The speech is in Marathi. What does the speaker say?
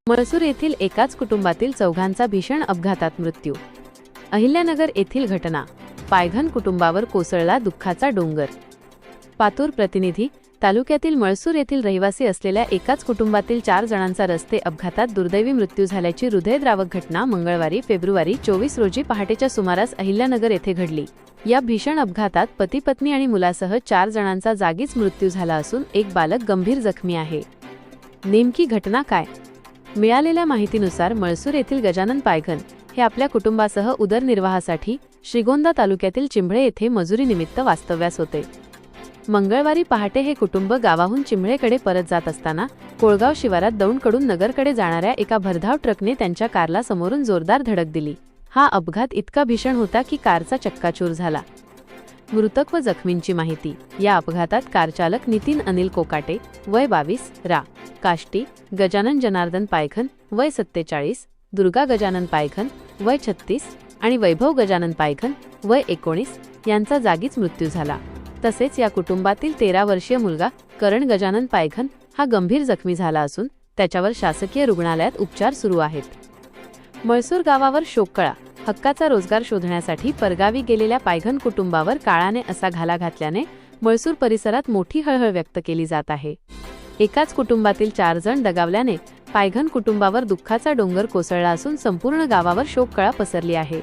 मळसूर येथील एकाच कुटुंबातील चौघांचा भीषण अपघातात मृत्यू। अहिल्यानगर येथील घटना, पायघन कुटुंबावर कोसळला दुःखाचा डोंगर। पातूर प्रतिनिधी, तालुक्यातील मळसूर येथील रहिवासी असलेल्या एकाच कुटुंबातील 4 जणांचा रस्ते अपघातात दुर्दैवी मृत्यू झाल्याची हृदयद्रावक घटना मंगळवारी फेब्रुवारी 24 रोजी पहाटेच्या सुमारास अहिल्यानगर येथे घडली। या भीषण अपघातात पती पत्नी आणि मुलासह 4 जणांचा जागीच मृत्यू झाला असून एक बालक गंभीर जखमी आहे। नेमकी घटना काय? मिळालेल्या माहितीनुसार मळसूर येथील गजानन पायघन हे आपल्या कुटुंबासह उदरनिर्वाहासाठी श्रीगोंदा तालुक्यातील चिंभळे येथे मजुरीनिमित्त वास्तव्यास होते। मंगळवारी पहाटे हे कुटुंब गावाहून चिंभळेकडे परत जात असताना कोळगाव शिवारात दौंडकडून नगरकडे जाणाऱ्या एका भरधाव ट्रकने त्यांच्या कारला समोरून जोरदार धडक दिली। हा अपघात इतका भीषण होता की कारचा चक्काचूर झाला। मृतक व जखमींची माहिती। या अपघातात कार चालक नितीन अनिल कोकाटे वय 22, रा काष्टी, गजानन जनार्दन पायघन वय 47, दुर्गा गजानन पायघन वय 36 आणि वैभव गजानन पायघन वय 19 यांचा जागीच मृत्यू झाला। तसेच या कुटुंबातील 13 वर्षीय मुलगा करण गजानन पायघन हा गंभीर जखमी झाला असून त्याच्यावर शासकीय रुग्णालयात उपचार सुरू आहेत। मळसूर गावावर शोककळा। हक्काचा रोजगार शोधण्यासाठी परगावी गेलेल्या पायघन कुटुंबावर काळाने असा घाला घातल्याने मळसूर परिसरात मोठी हळहळ व्यक्त केली जात आहे। एकाच कुटुंबातील 4 जण दगावल्याने पायघन कुटुंबावर दुःखाचा डोंगर कोसळला असून संपूर्ण गावावर शोककळा पसरली आहे।